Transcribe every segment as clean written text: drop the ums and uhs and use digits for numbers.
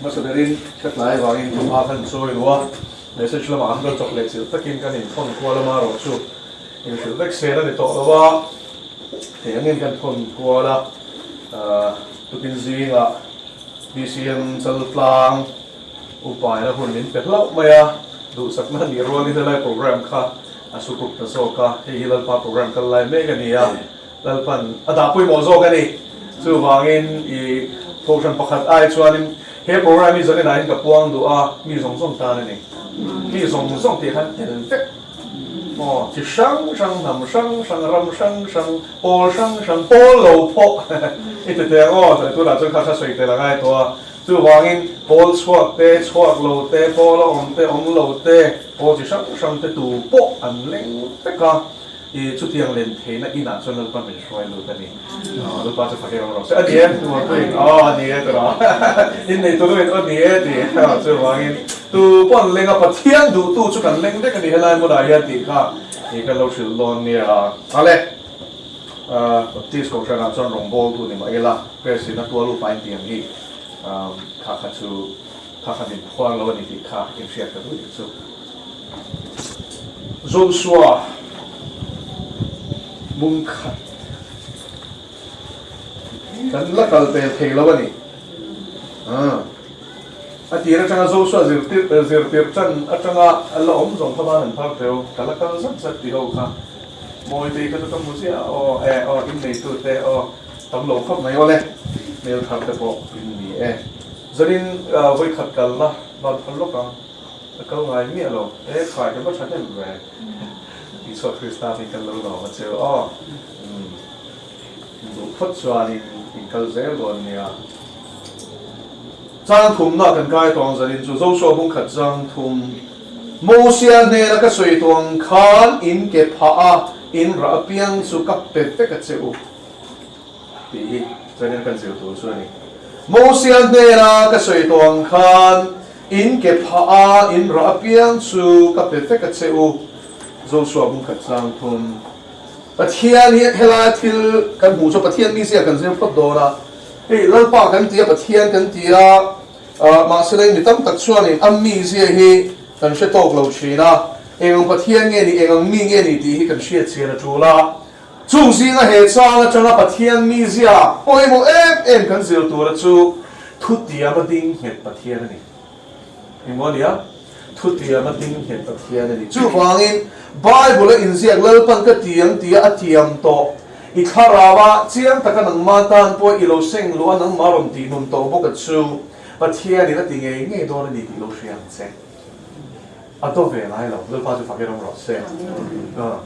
masaderin katlai wangin tuma kan soi lua message lama andal chocolate sil takin kan in phone kuala ma ro chu in fil vek sena ni to lawa te angin kan phone kuala tukin zinga BCM salplang upai na hunin petlau maya du sakna ni roli dalai program kha asukuk ta so ka hilal pa program kalai me ganiya lalpan adapui mo zo gani chu wangin I function pakhat ai chuanin he program is zane nain ka puang du a mi zong zong ta ni mi zong zong ti han en fe mo chi shang shang nam shang shang ram shang shang pol shang shang pol lo po ite te o ta tu la chu kha kha soi te la ngai to chu wangin pol chuak lo te pol om lo te pol chi shang shang te tu po an leng te ka I chu tiang len the na ina chon pa min shoi lu ta ni lu pa chu fa ke ro se ani tu ma tu ani to ra in nei to lu en ani ti chu wangin tu pon lenga pa thiang du tu chu kan leng de kan ni helai mo da ya ti kha ni ka lo shil lon ni a ale ti sko sha na chon rong bol tu ni ma ela pe si na tu lu pa in tiang hi kha kha ni khwang lo ni ti kha in sia ka du chu Joshua mung khat kan la kal te thei lo ni tira changa Joshua zir chan atanga alla om jong thama han phak teu kala kal sat ti ho kha moi te ka to mu sia o in nei tu te o tam lo khop mai ole mel khap te po in ni zarin voi khat kal na ba phal lo ka kal ngai mi lo khai ka ba chan em ve so Krista ni kan lo no ma cheu du phot chuan in kal zel lon nia chang thum na kan kai tong zarin chu Joshua bung khat chang thum Moses ne la ka soi tong khan in ke pha a in ra piang chu kap pe pe ka cheu ti zarin kan cheu tu so ni Moses ne la ka soi tong khan in ke pha a in ra piang chu kap pe pe ka cheu Joshua bung khat chang thum pathian hi hela thil kan hu cho pathian mi sia kan zel phot do na ei lalpa kan tia pathian kan tia ma sele ni tam tak chuan in ammi sia hi kan she tok lo china engong pathian nge ni engong mi nge ni ti hi kan she chira chula chu zinga he changa changa pathian mi sia oi mo em kan zel tu ra chu thu tia ma ding het pathian ni imonia thu tia ma ding het pathian ni chu wangin Bible in ziak lalpan ka tiang tia atiam to I kharawa chiang taka nang matan po ilo seng lo nang marom ti nun to bo ka chu pathia ni la ti nge do ni ti lo siang che ato ve lai lo lo pa chu fa ke rong ro se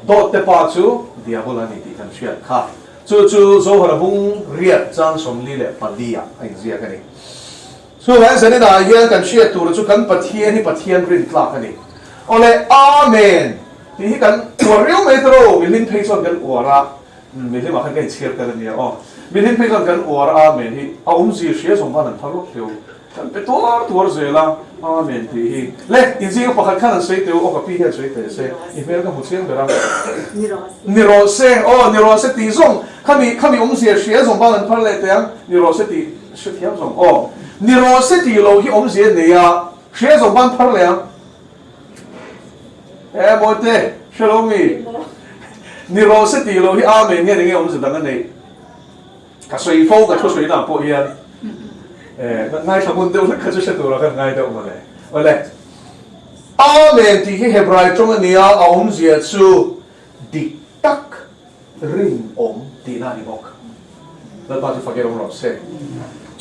do te pa chu diabola ni ti kan sia kha chu zo hora bung riat chang som li le padia ai ziak ani so han sene da ya kan sia tu chu kan pathia ni pathian rin tla ka ni ole amen thì kan uariu mai tro milin phaison kan uara milin ma khan kai chiar kan ni milin phaison kan uara amen hi aum ji sia som ban thalo teu kan petor tur zela amen ti hi le inji pakhat khan sei teu o ka pi hian sei te se email ka muchiang bera niro se ti zong khami ong sia som ban thal le te niro se ti se thiam som niro se ti lo hi ong sia ne ya sia som ban thal le mote shalomi ni ro se ti lo hi amen nge nge om se dang nei ka soi fo ka soi na po hian ngai thamun de ka chu se tu ra kan ngai de ma le ole amen ti hi hebrai trong ania a om zia chu dik tak ring om ti na ni bok la pa tu fa ke ro se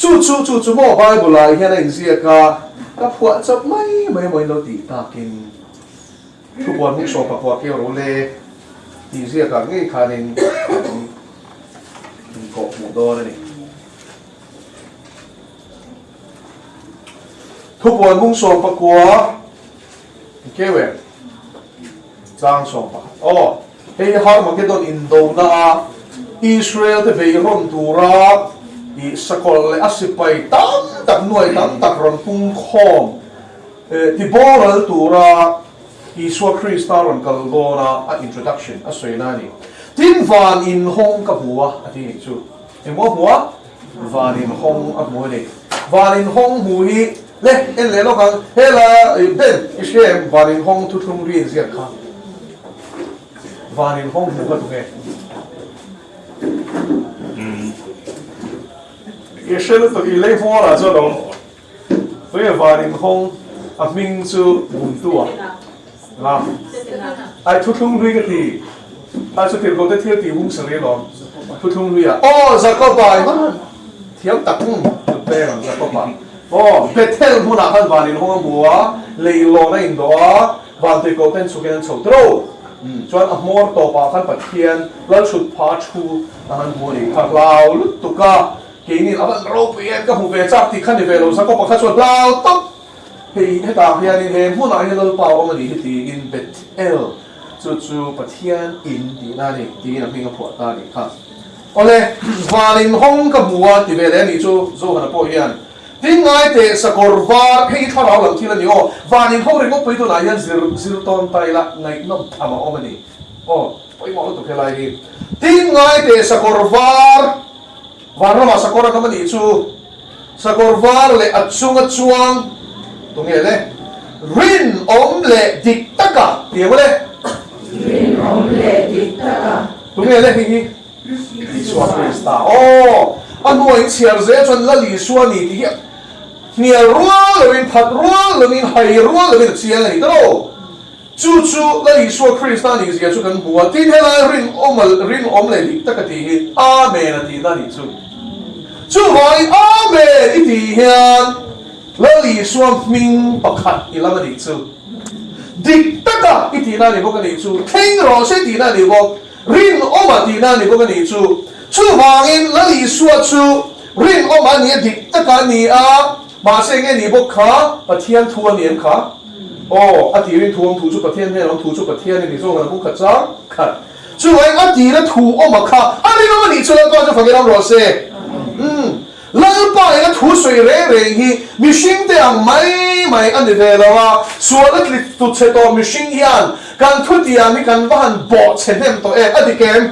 chu mo bible la hian in zia ka phua chap mai lo ti ta kinทุกวันมุกโซปะพวกเกี่ยวรู้เลยทีเสียกันงี้คันเองกบหมูโดนนี่ทุกวันมุกโซปะกัวเกี่ยวจางโซปะเฮ้ยฮาร์มาเกดอนอินโดนาอิสราเอลที่ไปร่อนตูราอิสกอลเลยอาศิไปตั้งตักหน่วยตั้งตักรอนพุ่งคอมที่บอลตูราIsua Krista ron kalgona a introduction a soinani tin van in hong ka huwa ati chu emo huwa vanin hong a mu ni vanin hong mu hi le en le lo kang hela ben ishem vanin hong thu thum ri zia kha vanin hong mu ka tu nge ye shel to i le fo la zo dong với vanin hong a ming chu bun tu a la ai thu thum ri ka ti ai chu til ko te thil ti hung sang le lo thu thum ri a o za ko bai ma thiam tak hung tu pe za ko ba o betel mu na kan vanin hong bua le lo na in do a van te ko ten chu gen chho tro chuan a mor to pa khan pathian lal chut pha thu han mu ni kha lau lut tu ka ke ni aban ro pian ka hu ve chak ti khan ni ve lo sa ko pa kha chuan lau top he ta hian ni he mu na hi lo pa o ma ni ti in betel chu pathian in ti na ni ti na mi ka pho ta ni kha ole vanin hong ka bua ti ve le ni chu zo hana po hian tin ngai te sakor var hei tha raw lam thila ni o vanin hong ring op poi tu na hian zir ton tai la ngai nom thama o ma ni o poi mo tu khelai hi tin ngai te sakor var ma sakor na ma ni chu sakor var le achunga chuang tu nge le rin om le dik taka ti mo le rin om le dik taka tu nge le hi Suwa Krista. Oh, ano ang siyarze chon lali suwa ni ti. Niya ruwa lawin pat ruwa lawin hay ruwa lawin siya ni tro. Chu lali suwa Krista ni siya chu kan buwa tin hela rin om le dik takati. Amen ati na ni chu. Chu vai amen iti hian lali suwa ming pakhat ilang ni chu. Dik taka iti na ni bo kan ni chu. King ro se ti na ni bo rin oma ti na ni bo ni chu chu wangin la li suwa chu rin oma ni dik taka ni a ma se nge ni bo kha pathian thuan nian kha o a ti rin thuam thu chu pathian ne long thu chu pathian ni zo na ku kha cha kha chu wai a ti na thu oma kha a rin oma ni chu la ko chu phagam ro se lal pa ina thu soi re hi mishing te ang mai an de lawa sualat li tu che to mishing hian kan thu ti ami kan van bo chenem to e adikem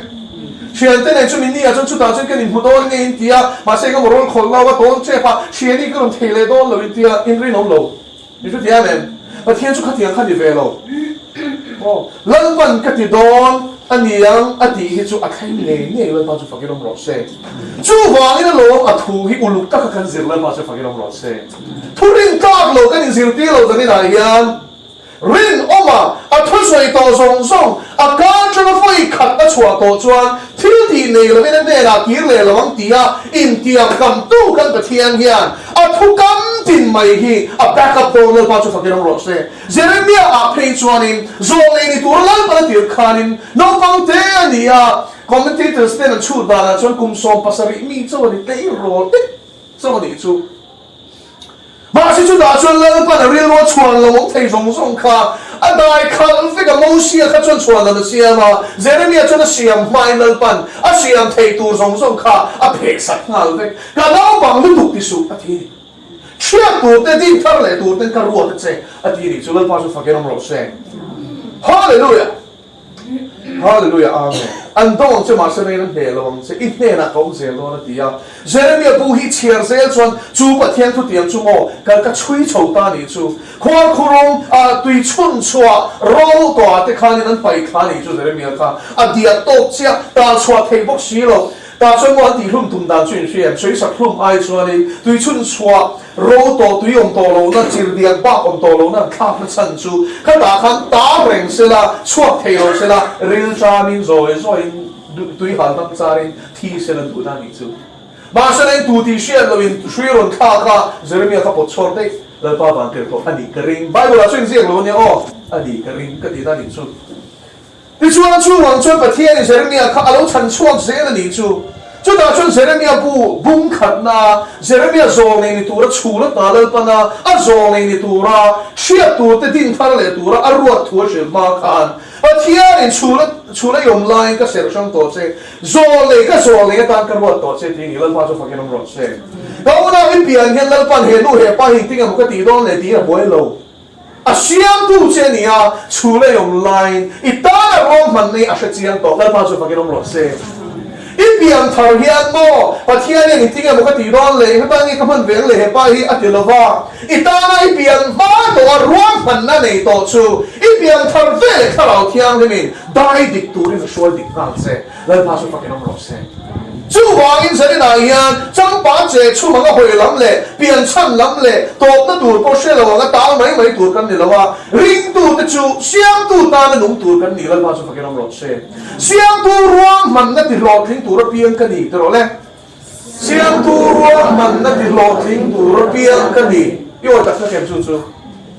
chian te ne chu min ni a chu ta chu kan in hudon nge in tia ma se ka morol khol lawa ton che pa chiani ka ron thele don lo in tia in rin om lo ni chu tia men pa thian chu khatiang khan di ve lo o lal ban ka ti don aniang ati hi chu akhai nge lo pa chu fakirom ro se chu wang ina lo a thu hi uluk ta ka kan zir lo pa chu fakirom ro se thurin ka lo kan in zir ti lo dani na hian rin oma a thu soi to song a ka chana foi khat a chua to chuan thil ti nei lo men ne la kir le lawang tia in tiang kam tu kan pathian hian a thu kam tin mai hi a backup to le pa chu fakirom ro se Jeremia a phei chuan in zo le ni tur lan pa tir khanin no pang te ania commentators ten an chu da na chuan kum som pasari mi chawani te ro chawani chu mà si chu da chuan la pa na real lo chuan lo mong thei zong kha a dai khal fi ka mo sia kha chuan chuan la sia ma Jeremia chuan a siam mai nal pan a siam thei tur zong kha a phek sak ngal ve ka naw bang lu tu ti su a thi chia tu te din thar le tu ten ka ro te che a ti ri chu la pa chu fakerom ro se hallelujah hallelujah amen an dong che ma se ne he lo se in ne na ko se lo na tia Jeremia bu hi chiar zel chuan chu pathian thu tiang chu mo ka chui chho ta ni chu khwar khurong a tui chun chua ro to ate khan an pai khan ni chu Jeremia kha a dia tok chia ta chua thei bok si lo ta chuan mo ti hlum tum dan chuin hriam soi sak hlum ai chuan ni tui chun chua ro to tui om to lo na chir diang ba om to lo na kha na chan chu kha ta khan ta reng se la chuak thei lo se la ril cha min zoi tui hal tam charin thi se la du na ni chu ma se len tu ti shian lo in shriron kha Jeremia kha pot chor te la pa ban te to ani kring bible chuin ziang lo ni o ani kring ka ti na ni chu ti chuan chu wang chuan pathian ni Jeremia kha alo chan chuak ze na ni chu chu da chuan Jeremia bu bung khat na Jeremia zong nei ni tura chula ta lal pa na a zong nei ni tura shia tu te din thar le tura a ruat thu shil ma khan pathian in chula yom line ka ser sang to che zong le tan ka ruat to che ti ni lal pa chu fakinom ro che ka una in pian hian lal pan he nu he pa hi ting am ka ti don le ti a boy lo a siam tu che ni a chula yom line itana rom man nei a she chiang to lal pa chu fakinom ro che ipiang thar hian mo pathian ni tinga mo ka ti ron le hebangi ka man veng le hepa hi atilova itana ipiang ma to ruang man na nei to chu ipiang thar ve le kharau thiang le min dai dik tu rin shol dik nang se le pa so pakin ro se chu wang in sari na hian chang pa che chu ma ga hoi lam le pian chan lam le top na tur po she lo ga ta mai mai tur kan ni lo wa ring tu te chu siam tu ta na nung tur kan ni le pa so pakin ro se siam tu ruang man na ti ro thing tur piang kan ni to le siam tu ruang man na ti ro thing tur piang kan ni yo ta ka kem chu chu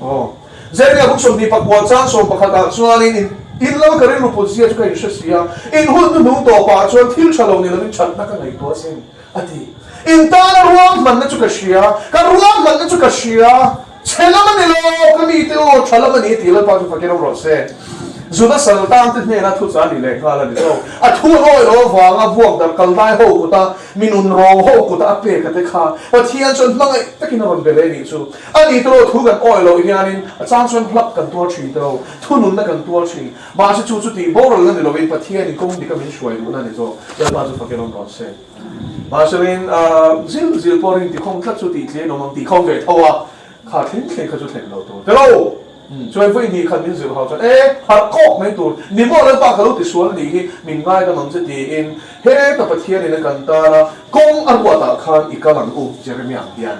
oh zai ga buk som di pakwa chang som pakhata chuanin in lo ka rin rupul siya chu ka yusha siya in hun nu to pa chuan thil chalo ni lamin chat na ka ngai to sin ati in ta na ruang man na chu ka siya ka ruang man na chu ka siya chela man ni lo ka mi te o chala man ni ti la pa chu pa ke ro se zuda sal tam te ne na thu cha ni le kha la ni so a thu roi ro wa nga buak dar kal dai ho ku ta minun ro ho ku ta pe ka te kha pa thian chon mangai takin ron bele ni chu ani to thu gan oi lo hianin a chang chon hlap kan to thi to thu nun na kan to thi ma se chu chu ti bo ro la ni lo in pa thian ni kong di ka min shwai lu na ni so ya pa chu pa ke ron ro se ma se rin zil porin ti khong tlat chu ti tle no mang ti khong ve thawa kha thin thin kha chu thleng lo to te loช่วยฟื้นดีขันมินสิเขาจะหักกอกไม่ตัวนี่บอกเลยปากเขาติดส่วนดีมินง่ายก็มันจะดีอินเฮ้แต่ประเทศนี้นะกันตาละกงอันวัวตาขันอีกหลังอุเจอร์มีอันเดียน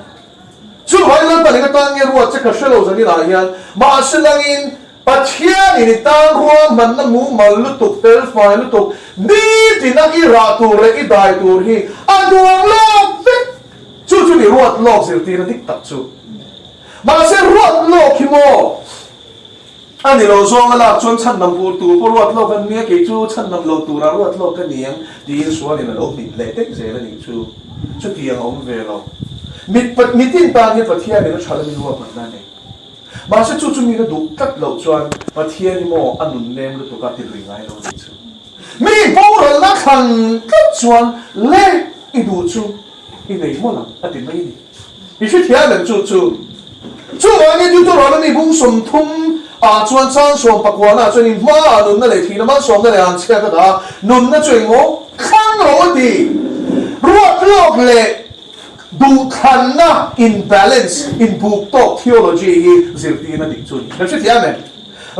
ช่วยเลยตอนนี้ก็ตั้งเงี้ยรัวจะกระเชลจะนี่หลายยันมาสิลังอินประเทศนี้ตั้งรัวมันน้ำมูมันลุตุกเตลไฟลุตุกนี่ที่นักอีราตูเลยอีได้ตัวฮีอันดวงโลกฟิกช่วยนี่รัวโลกสิทีนั้นดิตัดช่วยมาเสียรัวโลกขี้โมอันนี้เราส่งละจนชั้นนำปูตูปรวดโลกันเนี้ยเกี่ยวชั้นนำโลตูรารวดโลกันเนี้ยดีนส่วนนี้เราบิดเละเต็กเจริญนี่ชูเตียงเอาเวลามิตินตาเนี่ยประเทศนี้เราใช้ไม่รู้ว่ามันนั่นเองมาเชื่อมีเราดูกัดเราจวนประเทศนี้โมอันนุ่นเนมเราตัวกัดที่รวยง่ายเราดิชูมีพวกเราละขันกัดจวนเละอีดูชูอีไหนมั่วหลังอันนี้ไม่ดีอีชื่อเทียนเหมือนชูวันนี้ดูตัวเราไม่บุ้งสมทุ่มชวนช่างชวนปักวันชวนนี่มาหนุนนั่นเลยทีนั้นมันชวนนั่นเลยอันเชื่อกันนะหนุนนั่นช่วยงอข้างเราดีรวดโลกเลยดูทันนะ imbalance in book talk theology สิรินั่นดิจุนนั่นชื่อที่อะไร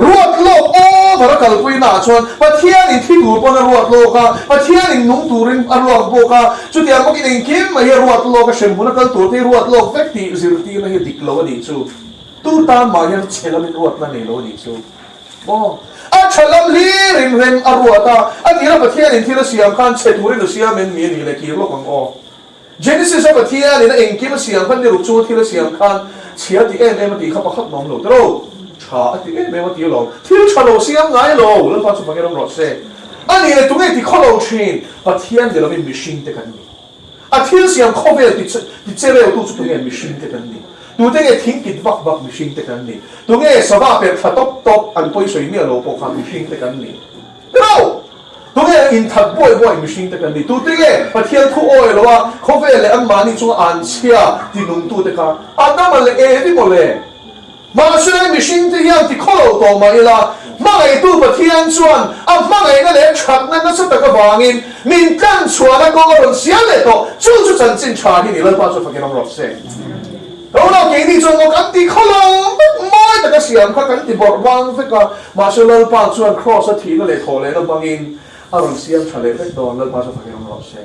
รวดโลกโอ้พระกัลปุยนาชวนประเทศนี้ที่ดูปนรวดโลกะประเทศนี้นุ่งตูรินอรวดโบกะจุดที่เราคิดเองคิดมาเฮรวดโลกะเช่นบุญกันตัวที่รวดโลกเฟกตีสิรินั่นเฮดิกโลนี่จูตู้ตามมายังเชลมินรวดนั่นเองโลนี่จูโอ้อันเชลมลีริมเรมอรวดอ่ะอันนี้เราประเทศนี้ที่เราเสียงคันเชตูรินเราเสียมันมีนี่เลยกี่โลกของอ๋อเจนิสิสประเทศนี้นะเองคิดเราเสียงคันที่เราจูที่เราเสียงคันเชียร์ที่เอ็มตีเข้ามาขับน้องเราตลอดชาที่เอ็มตีเราที่เราชาเราเสียงไงเราแล้วพอสุภาพเราหลอดเซ่อันนี้เลยตรงนี้ที่เขาเราเชนประเทศเดี๋ยวเราเป็นมิชชั่นเด็กันนี่อันที่เราเสียงเขาเป็นที่เจริญตัวจุดนี้มิชชั่นเด็กันนี่ตัวเด็กทิ้งกินบักมิชิงเด็กันนี่ตัวเด็กสภาพเป็นขัดตบอันป่วยสวยเนี่ยเราพกมิชิงเด็กันนี่เราตัวเด็กอินทัดบ่อยมิชิงเด็กันนี่ตัวเด็กประเทศทั่วโลกเลยว่าเขาเป็นอะไรอันมานี่ช่วงอันเชียที่นุ่งตัวเด็กอันนั้นมันเลยที่หมดเลยมาช่วยมิชิงที่ยังที่เขาต่อมาอีละมาไอ้ตัวประเทศส่วนอันมาไอ้นั่นเลยชักนั่นนั่นสุดแต่ก็วางินมินกันส่วนนั้นก็รอนเสียเลยต่อจู่จันจินชาที่นี่เราพอจะฟังกันรอดเสียเราเกี่ยนี่จงก็กันที่เขาลงไม่แต่ก็เสียงเขากันที่บอกว่างฟิกมาช่วยเราปาชวนครอสทีนั่นเลยโถเลยเราบางอินอารมณ์เสียงทะเลฟิกโดนเราพอจะฟังกันรอดเสีย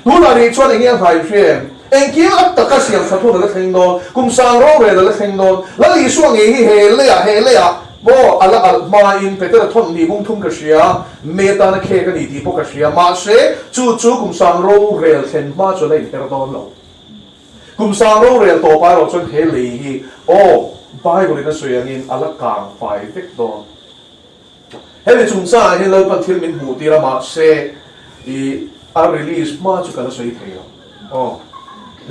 ดูหน่อยชวนอย่างเงี้ยใครเชื่อเองคิดว่าแต่ก็เสียงสะท้อนเราเพ่งโดนกุมสังโรเวเราเพ่งโดนแล้วอีช่วงนี้เฮเลยบ่อะไรมาอินไปแต่ทนนี่บุ้งทุ่งกระเสียเมตานะเคกันนี่ที่พวกกระเสียมาเสจู่กุมสังโรเวลเห็นมาจนเลยแต่เราโดนเรากุมสังโรเวลต่อไปเราจนเฮลีฮีโอ้ไปบริษัทสวยอย่างนี้อะไรกลางไฟฟิกโดนเฮ้ยจุ่มซ่าเห็นเราบันทึกมินหูตีละมาเสอีอารีลิสมาจุกันละสวยเที่ยวโอ้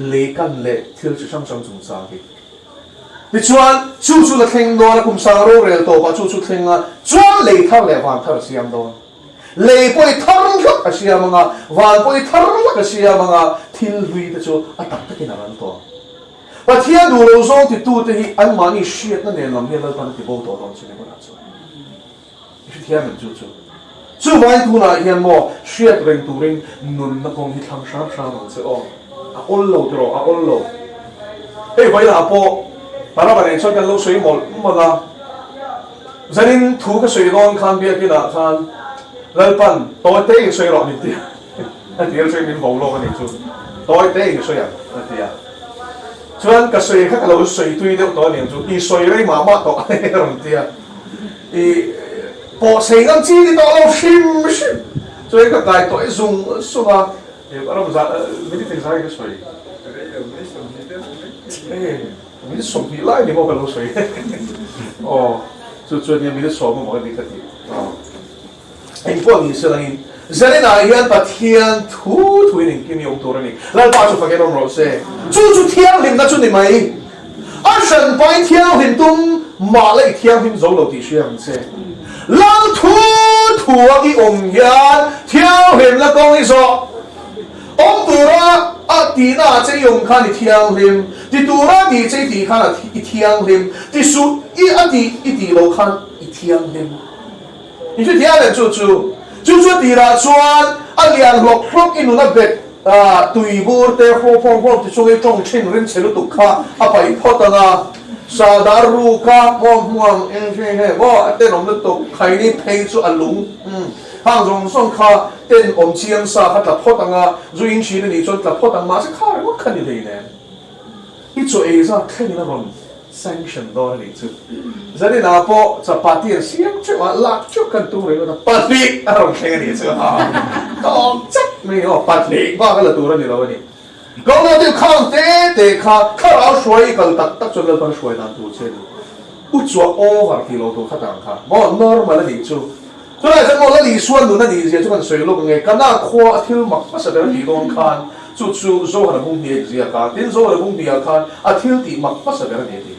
เล่กันเล่ที่เราจะช่างจุ่มซ่าที่ดิฉันจู่ละเข่งโดนกุมสังโรเวลต่อไปจู่เข่งอ่ะจวนเล่ท่าเล่วันท่าเสียมโดนเล่ไปท่ารุ่งลักเสียมังอ่ะวันไปท่ารุ่งลักเสียมังอ่ะทิลวีแต่จู่อัตักตะกินอะไรตัวประเทศดูเราส่งที่ตู้ที่อันมานี่เชียดนั่นเองลำเลียงเราตอนที่โบตัวตอนสิ่งนี้ก็น่าจะที่เทียนมันจู่ chu vai tu na hian mo shiat reng turing nun na kong hi thang sharp sharp ang se o a ol lo tro a ol lo ei vai na po para ba ne chon kan lo sui mol mala zanin thu ka sui don khan bia ki na khan lalpan toy te sui ro ni ti a ti sui min bo lo ka ni chu toy te sui a ti a chuan ka sui kha ka lo sui tui de to ni chu I sui rei ma ma to ron ti a I bỏ sấy ngắm chi thì đó là phim cho nên các cái tôi dùng số mà thì bắt đầu ra mấy cái ra cái sấy mình sống thì lại thì một cái lỗ sấy cho nên mình sống một cái gì cái gì anh quan niệm là anh giờ này là hiện tại thiên thu nên cái nhiềuตัวnày lại bao nhiêu cái đồng rồi chú thiên linh đó chú này mày anh sân bay thiên linh tung mà lại thiên linh dấu lâu thì xuyên sẽ lăng thu cái ông yan theo hình là con ấy sao ông tu ra tí na chơi dùng khăn thì theo hình thì tu ra thì chơi thì khăn là theo hình thì su tí lâu khăn theo hình你去听人就地啦转连落落in那别对波的火就说中青人吃了都卡排破的啊Sadaruka muang he bo ten om to khai ni phei chu alung hang rong song kha ten om chiang sa kha ta photanga zuing chi ni chon ta photang ma se kha ro khan ni le ne I chu e sa khan ni na ron sanction do ni chu zani na po cha party siam chu wa la chu kan tu re na party a ron khan ni chu ha to chak me o party ba ka la tu ra ni lo ni讲到这看这看老水个特准了帮水难度车不做 over 的路途看当看冇 normal 的你做所以在我那里说路那里就跟水路个跟那夸跳嘛不是的地方看做做的工地也看顶做的工地也看跳地嘛不是的地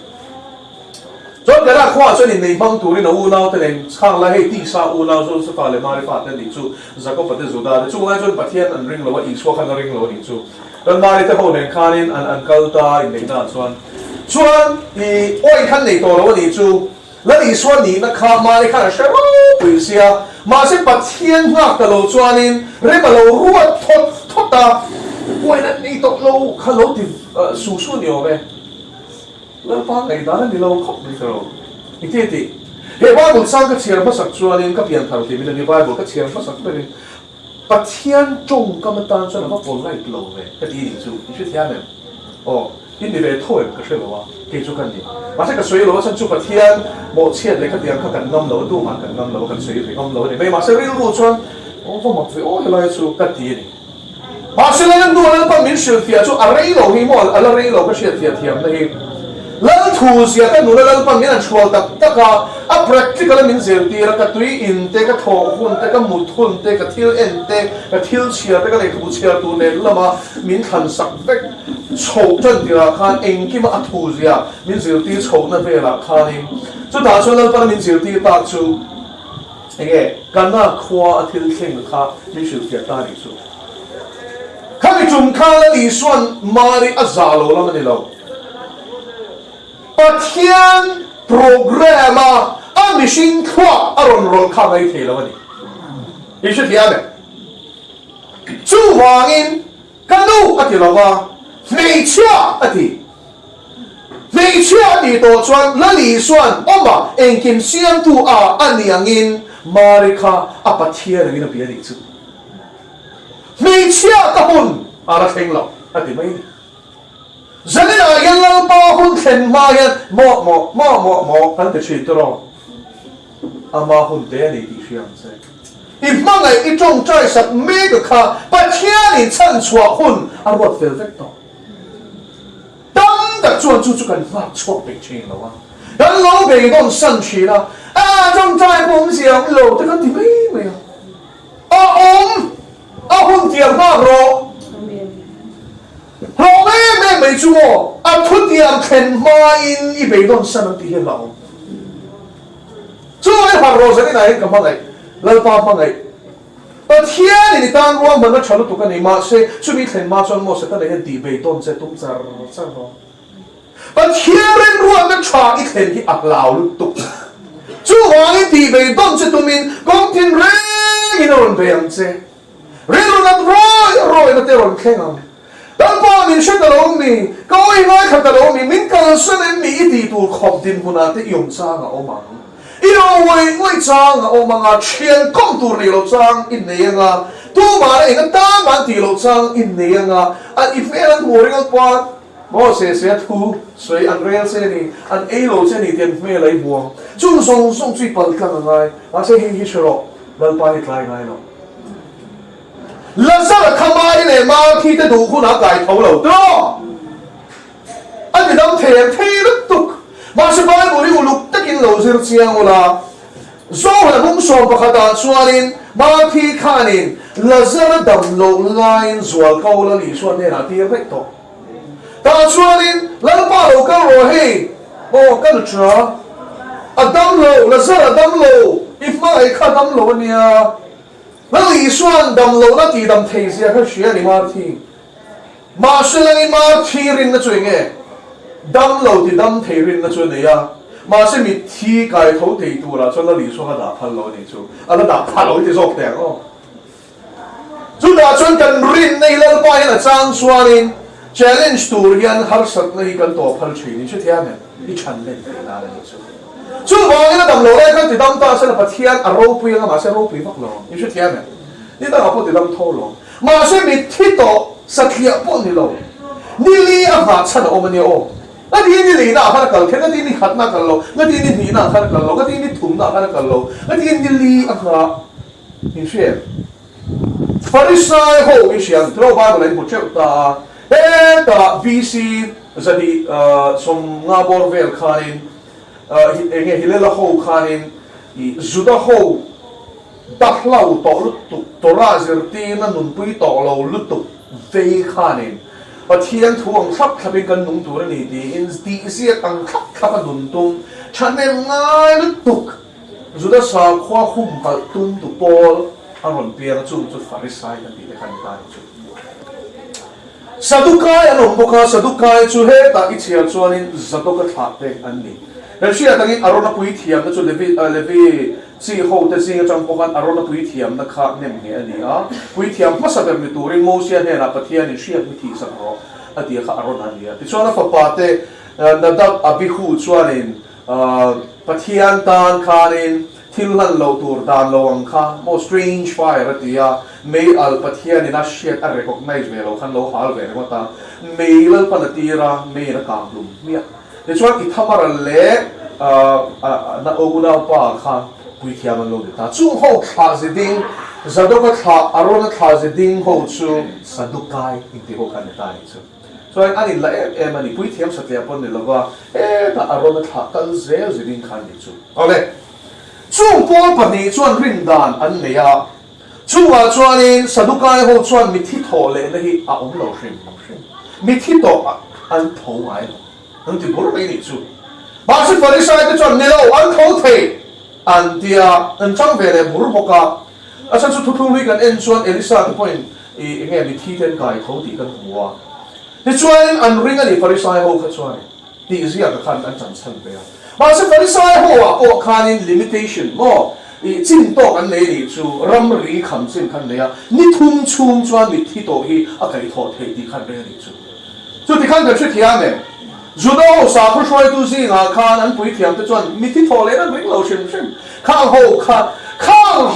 所以跟那夸所以你帮土里的乌闹的人看来地沙乌闹说是法律马里法的你做这个不得做的做那就把天人ring了我一说看到 ring 了你做人马里在后面看人安高大你那算你外看你多了我你做那你说你那看马里看是不是啊马是把天啊的路转人人把路如果拖的为了你都路看路的叔叔牛呗那帮你打你路靠你走你爹爹你外国三个钱不实转人个边头里面你外国个钱不实对人把天种咁单纯，我本来路嘅，个地住，你去听没？你哋嚟拖人个水路啊，記住緊你。或者個水路真做把天冇錢，你個地方近暗路都嘛近暗路，近水平暗路你，未嘛識呢路穿，我莫非來做個地呢？馬上嚟都嚟幫民小鐵做阿瑞路去麼？阿瑞路個小鐵添你。Lalu tuh kan nula lalu paminan chual tak taka practical min zerti la ka tui in te ka tho hun te ka mut hun te ka thil en te ka thil chia te ka le khu chia tu ne lama min khan sak vek chou chan dira khan eng ki ma athu zia min zerti chou na ve la khanin chu da chu lalu paminan zerti ta chu ege kana khwa athil thing kha min shu tia ta ni chu khami chum kha la li suan mari azalo la mani lo Patian programa a machine kwa aron ron ka ngai the lo ni I should hear me chu wangin kanu ati lo wa nei chia ati to chuan la li suan oma en kim siam tu a aniangin marika apathia ri na bia ni chu nei chia ka hun ala theng lo ati mai Jadi nak yang lampu pun kenmayan mo kan tercitro, ama pun dia ni disyam saya. Imang ay itong cai sak mega ka, patian in chan chua hun arwat velvet to. Dang dak chuan chu kan mak chua pek chin lo wa. Dan lo be don san chi la, trong cai pun siang lo te kan ti mai ya. Hun tiang ma ro. Lo me chuo thu tiang khen ma in I be don san ti he lao chu ai ha ro sa ni nai ka ma ngai lal pa ma ngai ta thian ni tan ruang man na chalu tu ka ni ma se chu mi khen ma chon mo se ta le di be don se tum char ho pa thian ren ruang na cha I khen hi ak lao lu tu chu wang I di be don se tu min kong tin re in ron bang che rin ron roi na te ron khengang dan pa min shet alo mi koi ngai khat alo mi min kal san mi ti tu khop din huna te yom cha nga omang ilo wei ngoi cha nga omanga thian kom tur ni lo chang in nei nga tu ma le nga ta man ti lo chang in nei nga a ifelan moring pa mo se thu soi an real se ni an e lo se ni ten me lai buang chung song song chui pal ka ngai a se hi shro dal pa hi tlai ngai no la sa khamai le ma khi te du khu na kai thau lo to an ni dam the lu tuk ma se ba bo ri uluk takin lo zir chiang ola zo la mum som pa khata chuanin ma khi khanin la sa dam lo line zual kau la li suan ne na ti rek to ta chuanin la pa lo ka ro he o ka lu tra adam lo la sa adam lo if ma ai kha dam lo nia la li suan dam lo na ti dam thei sia kha shia ni ma thi ma shela ni ma thi rin na chui nge dam lo ti dam thei rin na chu ne ya ma se mi thi kai tho thei tu la chu la li su ha da phal lo ni chu ala da phal lo ti zok te o chu da chuan kan rin nei la pa ya chang suanin challenge tur hian har sat na hi kan to phal thei ni chu thia me i chan le na la ni chu chu ba ina dam lo lai kan ti dam ta se la pathian a ro pui nga ma se ro pui vak lo ni chu thia me ni da po ti dam tho lo ma se mi thi to sakhia po ni lo ni li a va chan o mani o a di ni li na kha kal khen a di ni khat na kal lo a di ni ni na kha kal lo a di ni thum na kha kal lo a di ni li a kha in share Farisai ho isian tro ba lai bu cheu ta e ta VC zadi som nga bor vel khain enge hilela ho khain I zuda ho daklau to lutuk to razir ti na nun pui to lo lutuk ve khanin pathian thuang thap thlapin kan nung tur ni ti in ti sia ang thap thap nun tum chanem ngai lutuk zuda sa khwa khum kal tum tu pol aron piang chu chu farisai kan ti kan ta chu sadukai anom boka sadukai chu he ta ichial chuanin zadoka thate an ni Rashia tangin arona pui thiam na chu levi chi ho te sing chang pokan arona pui thiam na kha nem nge ani a pui thiam masaber mi turin mosia ne na pathian ni shia mi thi sa ro atia kha arona ni ti chona fa pate nadab abihu chuanin pathian tan khanin thilhan lo tur dan lo ang kha mo strange fire atia me al pathian in a shit a recognize me lo khan lo hal ve mata me lal panatira me na kamlum mia te chuan I thamara le na oguna pa kha pui thiam lo de ta chu ho kha zeding zadoka kha arona kha zeding ho chu sadukai inti ho kan ta ni chu so ani la em ani pui thiam satya pon ni lawa ta arona kha kal zel zeding khan ni chu ole chu pol pani chuan rin dan an ne ya chu wa chuanin sadukai ho chuan mi thi tho le na hi a om lo hrim mi thi to an tho ai an ti bor mai ni chu ba se farisai te chon ne lo an tho the an dia an chang ve le bur boka asan chu thu ri kan en chuan elisa te point I nge mi thi ten kai tho ti kan huwa te chuan an ring ani farisai ho kha chuan ti zia ka khan an chan chan be ba se farisai ho a o khanin limitation mo I chin to kan nei ni chu ram ri kham chin khan ne ya ni thum chum chuan mi thi to hi a kai tho the ti khan re ni chu ti khan kan chu thia me judo sa khu shoi tu si nga khan an pui thiam te chuan mi thi tho le an ring lo shim shim khang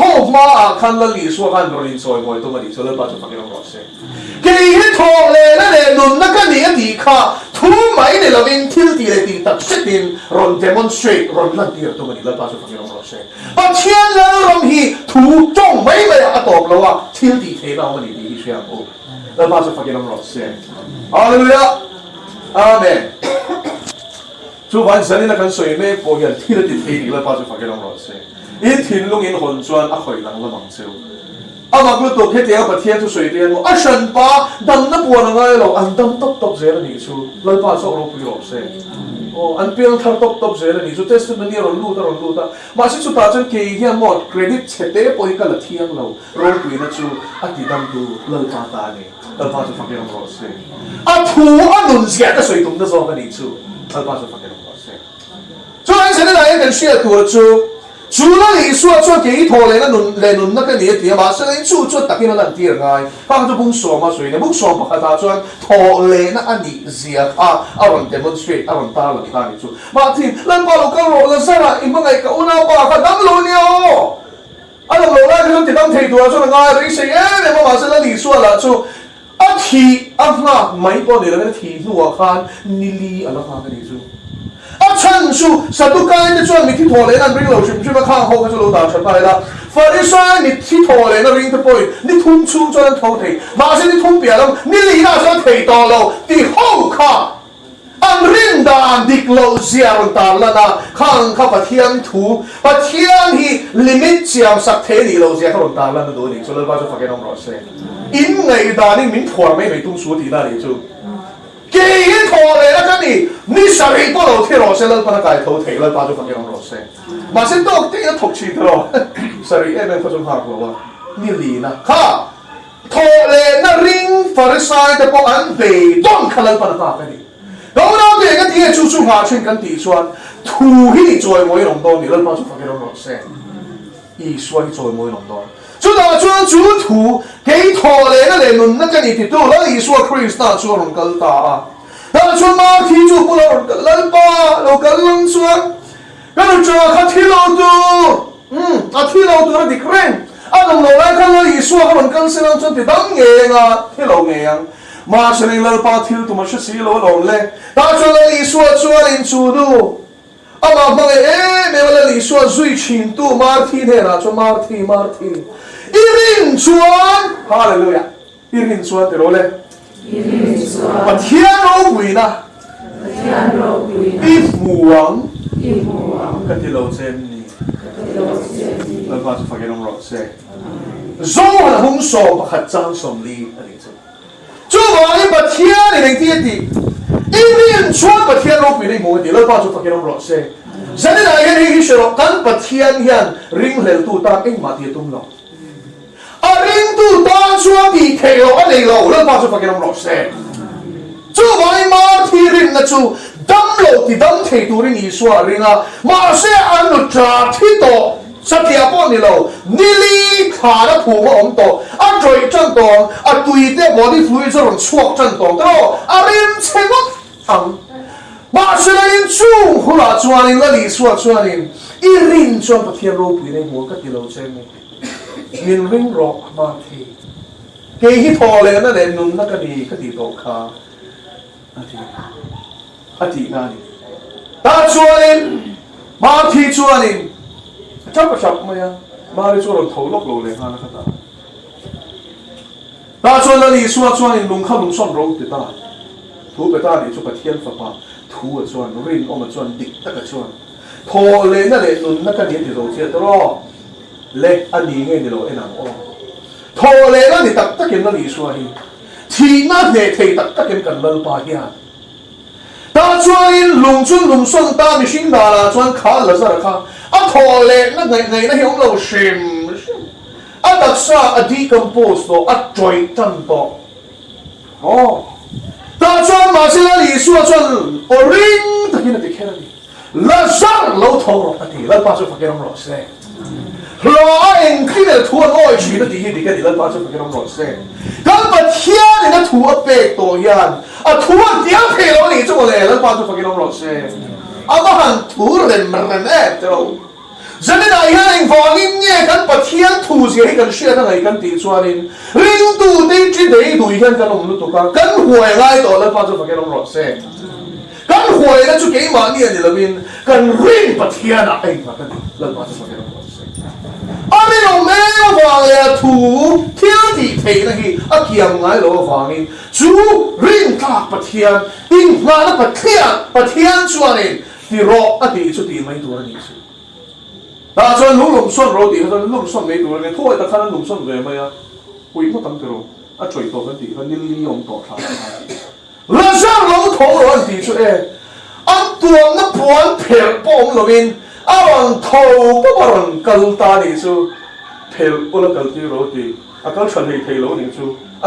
ho ma a khan la li so khan rin soi moi to ma di so le ba chu fakin ro se ke hi tho le na le nun na ka ni a di kha thu mai ne lovin thil ti le ti tak sitin ron demonstrate ron lan ti to ma di la ba chu fakin ro se ba thian la rom hi thu chong mai mai a top lo wa thil ti the na ma di hi shia o la ba chu fakin ro se hallelujah Amen. Chu wan sani na kan soi me po yan thila ti thei la pa chu fakin ro se I thin lung in hon chuan a khoi lang la mang cheu ama glu to khe te a pathian chu soi te mo a shan pa dam na puan ngai lo an dam top zer ni chu la pa so ro pu ro se o an piang thar top zer ni chu testimony ro lu ta ma si chu ta chen ke hi mo credit chete po I ka la thiang lo ro pu na chu a ti dam tu la pa ta ni la pa chu fakin ro se a thu a nun sia ka soi tum na zo ka ni chu la pa chu fakin ro se chu an se na ai kan share tu chu chú nó lý xua cho cái thổ lên nun nó cái gì thì mà sẽ lên chú cho tất nhiên là tiền ngay các chú bung xóa mà suy này bung xóa mà ta cho thổ lên nó anh đi gì à rồi demonstrate rồi ta là ta này chú mà thì lên bao lâu cái rồi là sao là im ngay cái u nào ba cái đâm luôn nhau anh làm lâu lại thì đâm thấy đùa cho nó ngay rồi sẽ em mà sẽ lên lý xua là chú thì ngã mấy bao nhiêu là cái thì nua khan nili anh khan cái chú chân su sa tu kai ni chuan mi thi tho le nan ring lo chim chim kha ho ka chu lo da chan pai la farisai mi thi tho le na ring te poi ni thum chu chuan tho thei ma se ni thum pia lo ni li na chuan thei to lo ti ho kha an ring dan dik lo zia ron ta la na khang kha pathian thu pathian hi limit chiam sak the ni lo zia ka ron ta la na do ni chu lo ba chu fa ke nom ro se in ngai da ni min thor mai mai tung su ti na ni chu cái thọ này là cái gì?你上一波老天老师了，把它改头提了，把就发给我老师。马上到这个头起的咯，所以那不中下过哇，你理呢？哈，thọ này那 ring Pharisee 的保安被断开了，把它打给你。然后呢，这个天主主下圈跟地川，土气在每弄到你了，把就发给我老师。意水在每弄到。就打算主土给拖来那来弄那个你的都那里说 Chris 那说弄个大啊，那说马蹄就不能个人吧，老个人说，那就他踢老多，他踢老多那的 crane，弄老来看那里说他们跟谁能做的当年啊，踢老年，马上你老把踢多么是死老老嘞，那说那里说你主路。嘛放哎，没完了！你说最轻度马蹄的啦，说马蹄，一人转，哈利路亚，一人转对喽嘞，把天老贵呐，一父王，跟地老真呢，那把就发给侬老师，做还红烧不还张送礼，那里做，做完你把天你能跌地。一面穿把天老贵的冇地，那把就发给侬老师。现在那个你说了，干把天天ring了都当硬马地东了，ring都当说地铁了，你了，那把就发给侬老师。做完马蹄 ring 那就当了地当铁都 ring 你说 ring 啊，马上按了扎铁到。สัตยาป้อนนี่เรานิลีขาดผูกอมโตจอยจันตองตุยเตะบอดี้ฟลูอิดจะรงชวกจันตองแต่เราเรียนเชงอังมาเชลินจูหัวจวนนินละลิสวจวนนินอีรินจวนปะเทียนโรปุยในหัวก็ติเราเชงนินริงรอกมาทีเกฮิทอเลยนั่นแหละนุ่นนักดีก็ติโตคาอดีงานีตาจวนนินมาทีจวนนินจับประชับมายังมาในช่วงเราทลกโลเลยฮะนะครับตาชวนนี่ชวนนี่ลุงเข้าลุงซ่อนรู้ติดตาถูไปตาดิชวนไปเทียนฟ้าป่าถูชวนรินออกมาชวนดิกตะกชวนโทเลยนั่นเลยนุ่นนักการเรียนที่เราเชื่อตลอดเล็กอันนี้ไงที่เราเอ็นอ่างอ้อโทเลยนั่นนี่ตักตะเก็บนั่นนี่ชวนนี่ทีนั่นเนี่ยที่ตักตะเก็บกันเล่าป่าเฮียตาชวนลุงชวนลุงซ่อนตาไม่ชิงดาราชวนขาละซะละค่ะทอเลนั่นไงนะเฮียเราชิมตักษะดีคัมโพสโตจอยจันโตตาชวนมาสิลาลีสัวชวนโอริงตะกี้นั่นติแค่นี้ละซังเราทองรอตีละป้าจะฟังกันรอเซ่รอเองที่เนี่ยทัวร์น้อยชีนั่นติที่ดีแค่นี้ละป้าจะฟังกันรอเซ่กันปัจเทียนเนี่ยทัวร์เป็ดโตยันทัวร์เดียวเพลเราหนีจังเลยละป้าจะฟังกันรอเซ่มาหันทัวร์เรนเอฟเจ้าจะได้ยังไงฟังเนี่ยกันปัจเจียนทูเสียกันเชื่อทั้งไงกันตีชวนินริงตูได้จีได้ดูยังกันลงลุตุกันกันหวยไล่ต่อแล้วป้าจะฟังกันลงรถเซ่กันหวยแล้วจะเกี่ยมาเนี่ยนี่ละวินกันริงปัจเจียนอะไรมากันแล้วป้าจะฟังกันลงรถเซ่อันนี้เราไม่ฟังเลยทูเที่ยวที่เทนะฮีเกี่ยมไงเราฟังนี่จูริงกลับปัจเจียนอิงมาแล้วปัจเจียนชวนินที่รอตีจุดที่ไม่ตัวนี้ตาชวนลุงส่วนโรตีเขาลุงส่วนไม่ดูเลยทั่วตะขันลุงส่วนเลยไหมอ่ะคุยเขาตั้งแต่เราช่วยตัวกันตีเขานิยมต่อทางแล้วช่างเราโถเราตีช่วยตัวนับปวนเผิลป้อมเราวินวันโถก็วันกัลตานี่ชูเผิลอุลกัลตีโรตีกัลฉันให้เทโลนี่ชู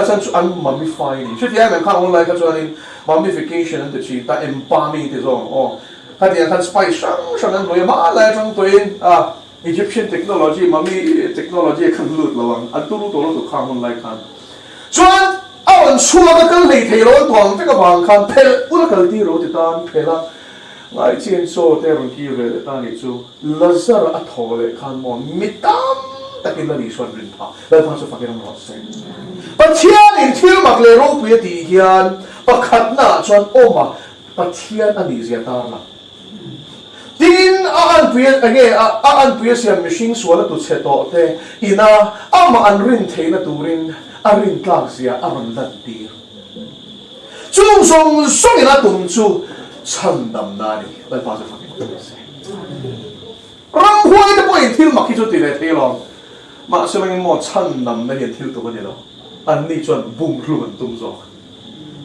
ฉันชูมัมมี่ไฟนี่ช่วยที่ไอ้แม่ข้างออนไลน์ก็ชวนนี่มัมมี่ฟิเคชันนั่นแต่ชีแต่เอ็มปามีที่ส่งถ้าที่ท่านสไปซ์ช่างนั้นตัวมาอะไรช่างตัวเอง Egyptian technology mami technology kan lut lawang aturu to lo to khamun lai khan chuan awan chua ka kal nei thei ro tuang te ka wang khan phel ula kal ti ro ti tan phela ngai chen so te ron ki ve ta ni chu lazar a thole khan mo mitam takin la ni swan rin pha la pa so fakin mo se pathian in thil mak le ro pu ti hian pakhat na chuan oma pathian ani zia ta na tin an puya siam mishing suala tu cheto te ina ama an rin theina turin arin tlak sia aron lan tir chung song ina tum chu chandam nani lai pa sa fakin ram huai te point thil makhi chu ti le thelong ma selangin mo chandam na hian thil tu ko ni lo an ni chuan bum hluan tum zo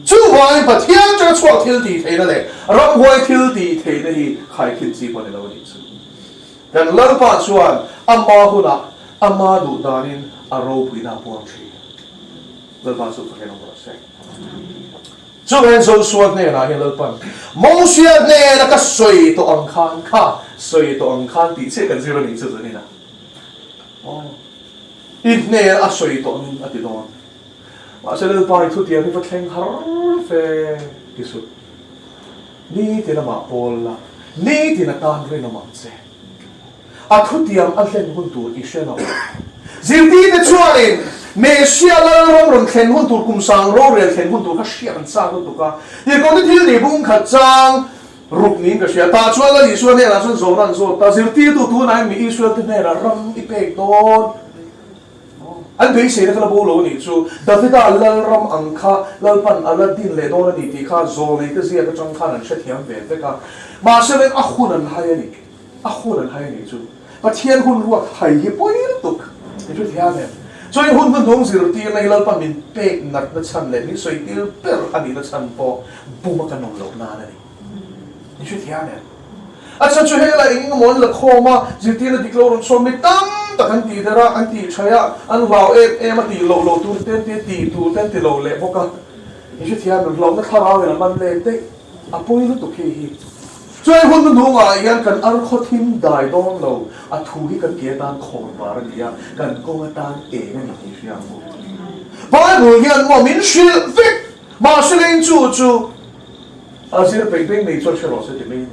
chú hoài bà thiên cho chua thiên tỷ thế này ram hoài thiên tỷ thế này khai kinh chi quan đâu đi chứ dan lỡ pa chuan amma huna amma du danin aro pui na puang chi lỡ pa su phải nó có sẽ chú bên số suat này là hiện lỡ pa mong xuyên này là cái suy to ang khan kha suy to ang khan tỷ sẽ cần gì rồi mình sẽ gì nè ít này là suy to anh ở đâu mà sẽ lên bài thu tiền thì phải khen hở về cái số ní thì là mà bol là ní thì là tan rồi nó mà sẽ à thu tiền anh lên hôn tuổi ít xem nào dìm đi để chua lên mẹ xia là rong rong khen hôn tuổi cùng sang rong rồi khen hôn tuổi khác xia ăn sang hôn tuổi cả thì có cái thứ gì cũng khát sang rục nín cái xia ta chua là gì xua này là xuân số lần số ta dìm đi tu này mình ít xua thế này là ram ít bèn đôn anh thấy sẽ là cái bố lô này chú David đã lal ram ang kha lal pan Aladdin le đó là đi thì kha rồi này cái gì cái trong kha này sẽ thiam về thế cả mà sẽ lên akhu nan hay này chú và thiên hun ruột hay cái bôi tục thì chú thiam này cho nên hun hun thong zir tiền này lal pan mình pek nát nó chăn lên ní soi tiêu per anh đi nó chăn po bung mà cái nòng lộc na này thì chú thiam này anh sẽ chú hay là những món là kho mà zir tiền là đi lâu rồi so mới tam ta kan ti dera an ti chaya an lao em ti lo tu ten ti lo le boka ni chu thia lo na thara we man le te apoi lu to ke hi choi hun nu nga yan kan ar kho thim dai dong lo a thu hi kan ke tan khom par dia kan ko tan e ni ti sia mo Bible yan mo min shil vik ma shilin chu a sir peng nei cho chero se te me ni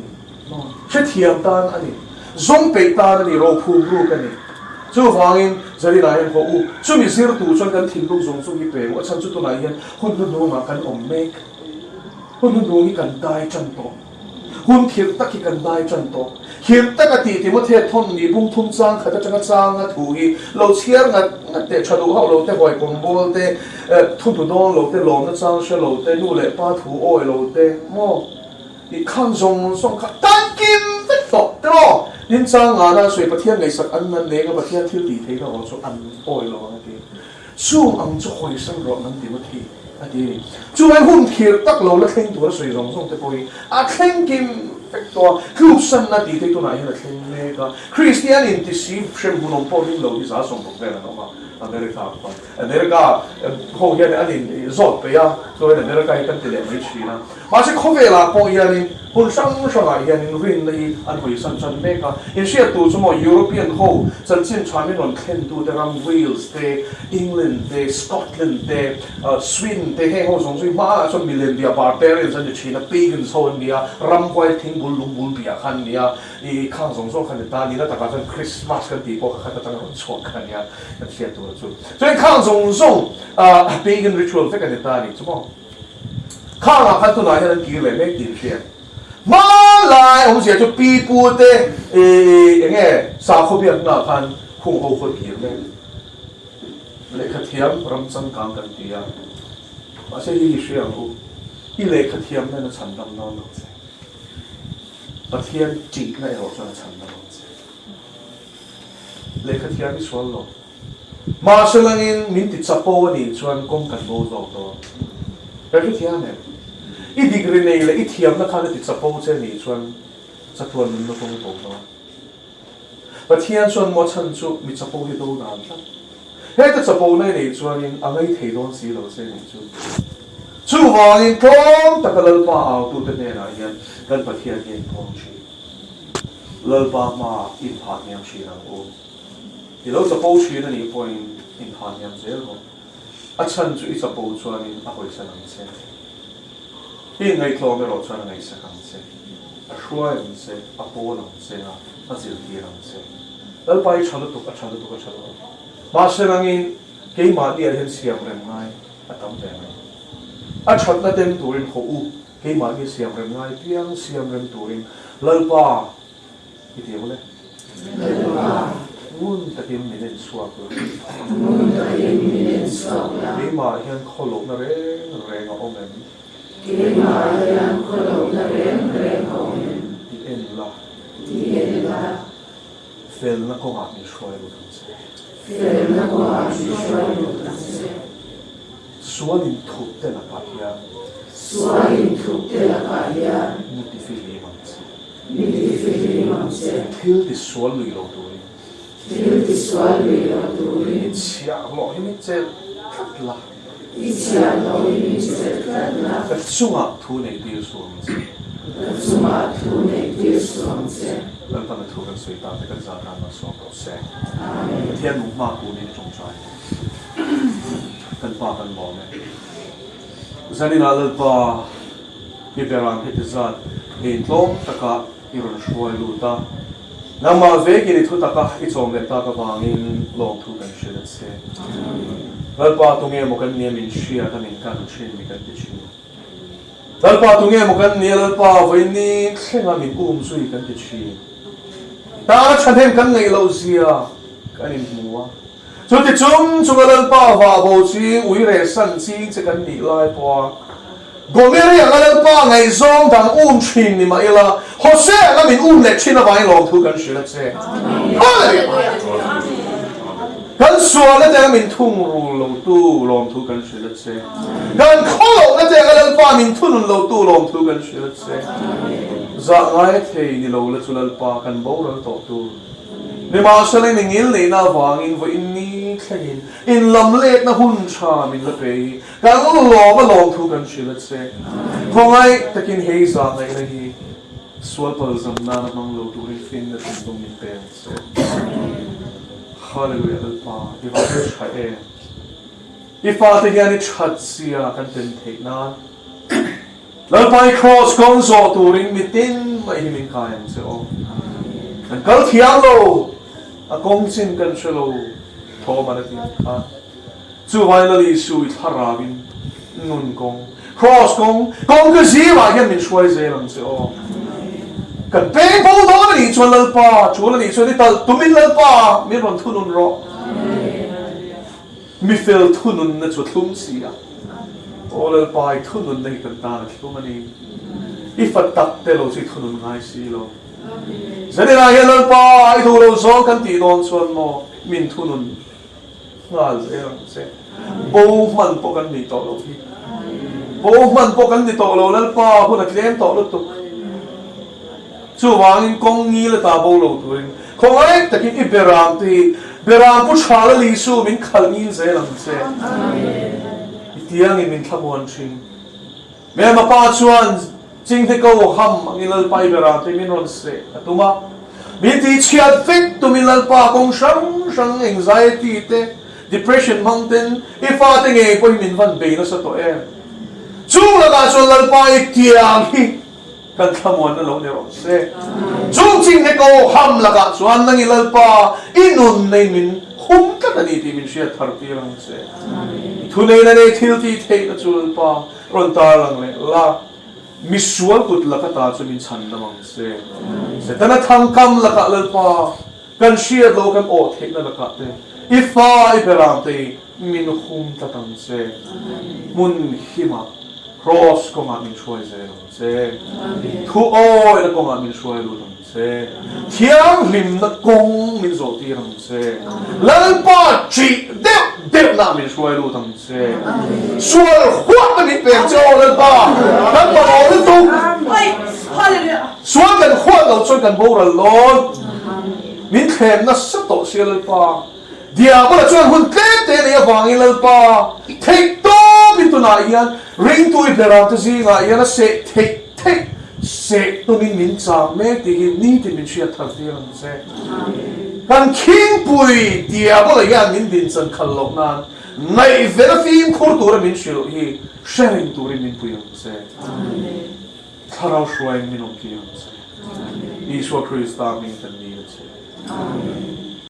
no che thiam tan ani zong pe tan ani ro phu ru kan ni chú vangin zari lai ho u chú mi sir tu chuan kan thing lu zong chu hi pe wa chan chu tu lai hian hun nu ma kan om mek hun nu hi kan dai chan to hun thir tak hi kan dai chan to hir tak ti mo the thon ni bung thum chang khata chang a thu hi lo chiar nga te chadu ho lo te hoi kom bol te thun tu dong lo te lo na chang she lo te nu le pa thu oi lo te mo i khang zong song kha tan kim vet to tro nên sang ngã na suy bát thiên ngày sắc ăn năn nề cái bát thiên thiếu đi thấy cái họ cho ăn oi lo cái gì, suông ăn cho hồi sinh rồi ăn điểm thì cái gì, chú anh hôn thiệt tắc lâu là khen tuổi suy rong rong tới bồi, khen kim phép to, cứu sinh là đi thấy tôi này là khen nề cái, Christian in thì xem hôn ông bảo linh lâu đi giá song bậc về là nó mà America hầu như anh in rót bây giờ, rồi America cái cái tiền mấy chi na, mà sẽ không về là hầu như anh hôn sang sang lại anh rin này anh hồi sinh chân mấy cái, in sẽ tu cho mọi European hầu, chân chính chuyên mình còn khen tu từ Ram Wales, từ England, từ Scotland, từ Sweden, từ hay hầu giống như mà cho millennia barbarians anh chỉ là pagans hầu nia, Ram quay thiên bul lung bul bia khan nia, i khang giống giống khan ta nia, ta cả chân Christmas cái gì có khát ta tăng hơn chuột khan nia, cái sẽ tu cho nên khang giống giống pagan ritual phải cái ta nia, chứ không? Khang là khát tu này là kỳ lệ mấy tiền tiền. Mà lại ông sẽ cho pi pu te nghe sao không biết nào khan khung hậu khôi kiếm này lệ khát thiam ram chân càng cần tiệt mà sẽ đi xuyên hậu đi lệ khát thiam này nó thành năm nó rồi bát thiên chỉ này họ cho nó thành năm rồi lệ khát thiam đi xuống rồi mà sẽ là nên mình tự sắp bao nhiêu chuyện công cần bao giờ đó cái thứ thiam này ít degree này là ít thiam nó khá là tự sắp bao nhiêu chuyện sắp tuần nó không bao đó và thiên xuân mua chân chú mình sắp bao nhiêu đâu nào hết cái sắp bao này để cho nên anh ấy thấy đó gì đâu sẽ chú chú vào nên con ta cái lần pa ảo tu cái này là hiện gần bát thiên hiện phong chi เลิกบ้ามาอินพาร์ยังชีนังโอที่เราจะพูดชีนั่นนี่พออินพาร์ยังเจ้าก็อาจารย์จุดจะพูดชวนอินอาศัยสังเกตที่ไงคลองไม่รอชวนไงสังเกตช่วยมันเสอาโปนังเสนะอาจิลกีนังเสแล้วไปชันตุกชันตุกชันตุกมาเสนังอินเกี่ยมาดีเห็นเสียงเรื่องไงอาตั้มแต่ไงอาชันนั่นเต็มตัวอินเขาเกี่ยมาดีเสียงเรื่องไงเพียงเสียงเรื่องตัวอินแล้วป้าที่เดียวเลยมุ่งตะเกียบมีเล่นสวกเลยเกี่ยมาเห็นเขาหลงนั่นเองแรงเอาเงินที่เอ็นละเฟลนักก็อาจมีช่วยรู้ทั้งสิ้นส่วนอินทุกเตละปะยามุติฟิลิมันเซทิลติสวลลุยโลตัวนี้เชียร์หล่อให้ไม่เจ็บทัดละแต่จุงอ่ะทุนในดีส่วนเซแล้วตอนนี้ทุกคนสวยตาแต่ก็จะการมาสอบกับเซเทียนมุกมากกูนี่จงใจกันป้ากันบอกไหมฉันนี่น่าจะป้าที่เป็นร้านที่จัดเห็นท้องตะกะอีรอนช่วยลูตาน้ำมาเวกิริทุตะกะอีจอมเล็ตากะบางอินลองทุกันเชื่อเซแล้วป้าตรงนี้มันกันเนี่ยมินเชียร์กันมินกันชินมินกันติชินแล้วป้าตรงนี้มันกันเนี่ยแล้วป้าวันนี้เข่งมินสุยกันติชินตาฉันเห็นกันในเราเสียกันอินมัวจุดที่จุ่มแล้วป้าว่าโบชิงวิเรศสันซิงจะกันนี่ไล่ป้าก็ไม่เรียกแล้วป้าไงซองดังชินนี่มาอีละฮอเซ่ก็มินเล็กชินเอาไว้ลองทุกันเชื่อเซกันส่วนนั้นจะมินทุ่งรูลงตู้ลองทุกันเชื่อเซกันข้อนั้นจะกันป้ามินทุ่งลงตู้ลองทุกันเชื่อเซจากไงเทนี่เราเลือกสุลป้ากันบ่เราต่อตู้นี่มาเสเลยงิลเลยน่าวางอินว่าอินนี่แค่อินลำเล็กนะหุ่นชามินละเปย์กันก็ลองทุกันเชื่อเซคงไงตะกินเฮซ่าไงนะฮีสวลเปิลซัมนานะมังโลดูริฟินนะถึงตรงนี้เป็นเซฮาเลลูยาลป้าอีฟ้าจะใช้เองอีฟ้าที่ยันนี่ชัดเสียกันเป็นเทคนาแล้วไปครอสกอนโซตูริงมิตินไม่หิมินกายมเซโอนั่นก็เที่ยวโลอากงสินกันเชโลโทมาได้ที่อ่ะจู่ไว้แล้วลิสุยทาราบินนุนกงครอสกงก็สีว่าแค่มินช่วยเซลังเซโอกันเป็นผู้โตนี่ชวนเลิกป้าชวนนี่ชวนนี่ตัดตุ้มินเลิกป้ามีรอนทุนุนรอมีเฟลทุนุนนั่นชวนทุ่มเสียโอ้เลิกป้าทุนุนในกันตาทุ่มมันนี่อีฟัดตัดเตโลสิทุนุนง่ายสิโลจะได้ไงเลิกป้าไอ้ทุเราสองกันตีนอนชวนโมมินทุนุนง่ายเสียเสียโบมันปกันนี่ต่อโลพี่โบมันปกันนี่ต่อโลเลิกป้าพูดนักเลี้ยงต่อโลตุจู่วางอินกงงี้เลยตาโบโลตัวเองคงไอ้ตะกี้เบรามที่เบรามผู้ชายละลิสูมินขัลงี้เซลังเซอีเตียงมินขบวนชิงแม่มาป้าชวนจริงที่เขาห้ามมินลไปเบรามที่มินรอนเซตุมามินที่เชียดฟิกตุมินลป้าคงชัง anxiety เต depression มังเต็นอีฟ้าที่ไงพอมินวันเบย์นั่นสัตว์เองจู่ละกันชวนลป้าอีเตียงกันขโมยนั่นเราเนี่ยรู้สึกจุงจริงให้เขาห้ามละกันส่วนนั่งอิลป้าอินุนในมินหุ่มกันนี่ที่มินเชียร์ทาร์ตีรังเสทุนในนั้นทิลที่เทนจุลป้ารอนตาลังเลยละมิสวลกุดละกันตาจะมินชันนังเสแต่นั่นทางคำละกันลป้ากันเชียร์โลกันโอเทนละกันเตอีฟ้าอีเปรามเตมินหุ่มตังเสมุนหิมะครอสก็มามินช่วยเซลเซทุโอ้ยแล้วก็มามินช่วยรู้ทั้งเซเที่ยงริมนักกงมินโซตีทั้งเซแล้วป้าจีเด็บน่ามินช่วยรู้ทั้งเซส่วนหัวมันมีเปลี่ยนเจ้าแล้วป้าทั้งหมดเลยตุ้งส่วนกันหัวเราส่วนกันโบราณล้นมินเข็มน่าสัตว์เสียเลยป้าเดี๋ยวเราชวนคนเต้เต้เนี่ยฟังอีเลยป้าเทคโตมินตัวไหนยันริงตัวอีเปรามตัวซีไงยันเสกเทค เสกตัวมินจามแม่ที่นี่ที่มินเชียทัดเดียงเสกันคิงปุยเดียบเลยยันมินดินสันขันลกนั้นในเวลาฟิล์มคูตัวมินชิโลฮีเชริงตัวมินปุยงเสถ้าเราช่วยมินองกิยงเสอีสวคริสต์ตามินกันนี้เส